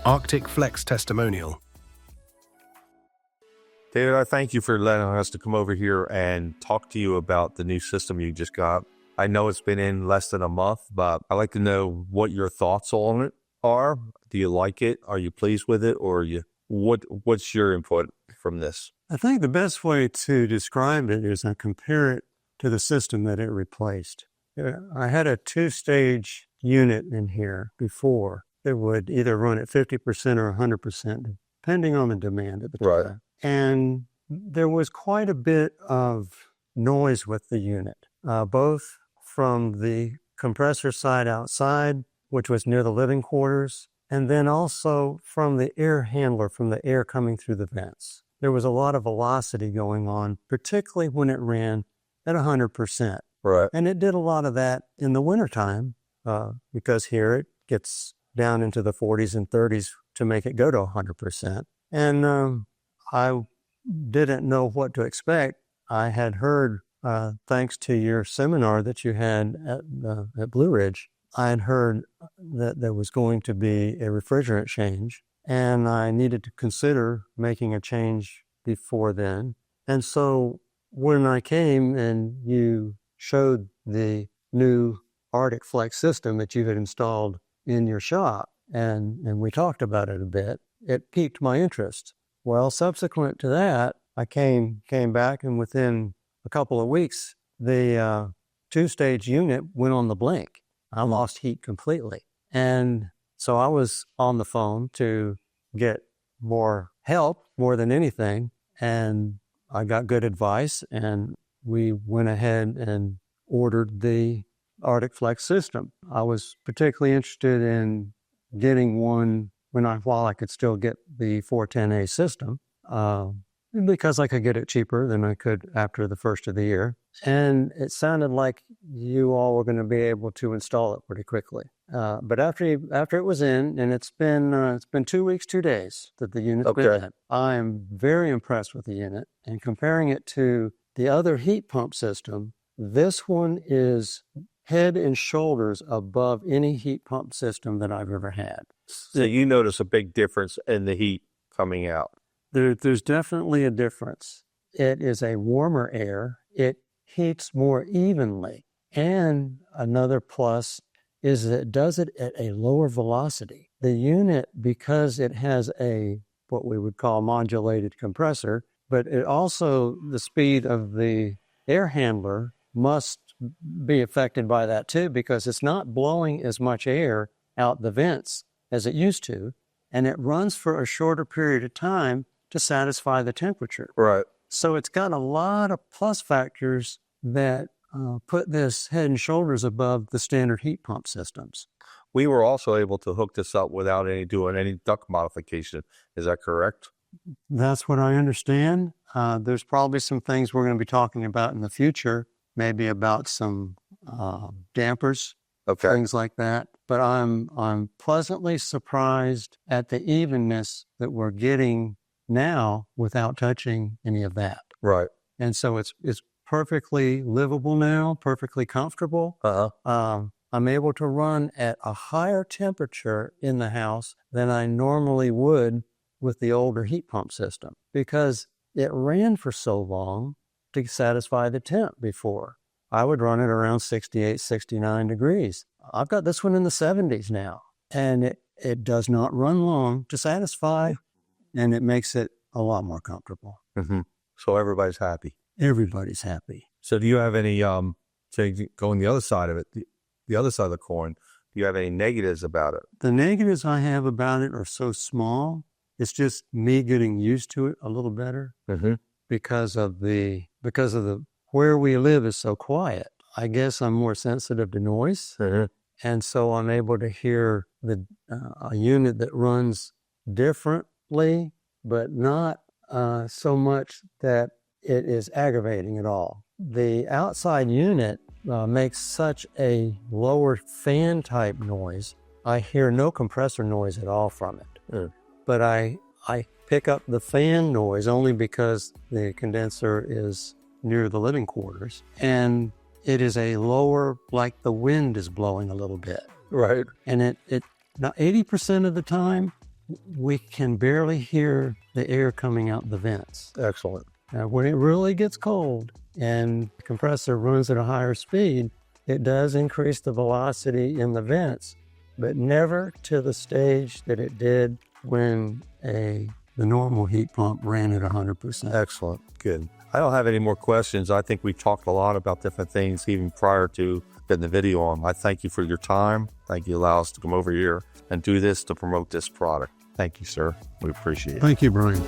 Arctic Flex testimonial. David, I thank you for letting us to come over here and talk to you about the new system you just got. I know it's been in less than a month, but I'd like to know what your thoughts on it are. Do you like it? Are you pleased with it? Or what's your input from this? I think the best way to describe it is I compare it to the system that it replaced. I had a 2-stage unit in here before that would either run at 50% or 100%, depending on the demand at the time. Right. And there was quite a bit of noise with the unit, both from the compressor side outside, which was near the living quarters, and then also from the air handler, from the air coming through the vents. There was a lot of velocity going on, particularly when it ran at 100%. Right. And it did a lot of that in the wintertime, because here it gets down into the 40s and 30s to make it go to 100%. And I didn't know what to expect. I had heard, thanks to your seminar that you had at Blue Ridge, I had heard that there was going to be a refrigerant change, and I needed to consider making a change before then. And so when I came and you showed the new Arctic Flex system that you had installed in your shop, and we talked about it a bit, it piqued my interest. Well, subsequent to that, I came back, and within a couple of weeks, the 2-stage unit went on the blink. I lost heat completely. And so I was on the phone to get more help, more than anything, and I got good advice, and we went ahead and ordered the Arctic Flex system. I was particularly interested in getting one while I could still get the 410A system, because I could get it cheaper than I could after the first of the year. And it sounded like you all were going to be able to install it pretty quickly. But after it was in, and it's been 2 weeks, 2 days that the unit's been in, I am very impressed with the unit. And comparing it to the other heat pump system, this one is head and shoulders above any heat pump system that I've ever had. So you notice a big difference in the heat coming out? There's definitely a difference. It is a warmer air. It heats more evenly. And another plus is that it does it at a lower velocity. The unit, because it has what we would call modulated compressor, but it also, the speed of the air handler must be affected by that too, because it's not blowing as much air out the vents as it used to, and it runs for a shorter period of time to satisfy the temperature. Right. So it's got a lot of plus factors that put this head and shoulders above the standard heat pump systems. We were also able to hook this up without doing any duct modification. Is that correct? That's what I understand. There's probably some things we're going to be talking about in the future, maybe about some dampers, things like that. But I'm pleasantly surprised at the evenness that we're getting now without touching any of that. Right. And so it's perfectly livable now, perfectly comfortable. I'm able to run at a higher temperature in the house than I normally would with the older heat pump system, because it ran for so long to satisfy the temp before. I would run it around 68, 69 degrees. I've got this one in the 70s now, and it does not run long to satisfy, and it makes it a lot more comfortable. Mm-hmm. So everybody's happy. Everybody's happy. So do you have any, going the other side of it, the other side of the coin, do you have any negatives about it? The negatives I have about it are so small. It's just me getting used to it a little better, because of the where we live is so quiet. I guess I'm more sensitive to noise, and so I'm able to hear a unit that runs differently, but not so much that it is aggravating at all. The outside unit makes such a lower fan type noise. I hear no compressor noise at all from it. But I pick up the fan noise only because the condenser is near the living quarters, and it is a lower, like the wind is blowing a little bit. Right. And it now 80% of the time, we can barely hear the air coming out the vents. Excellent. Now, when it really gets cold and the compressor runs at a higher speed, it does increase the velocity in the vents, but never to the stage that it did when the normal heat pump ran at 100%. Excellent. Good. I don't have any more questions. I think we talked a lot about different things even prior to getting the video on. I thank you for your time. Thank you for allowing us to come over here and do this to promote this product. Thank you, sir. We appreciate it. Thank you, Brian.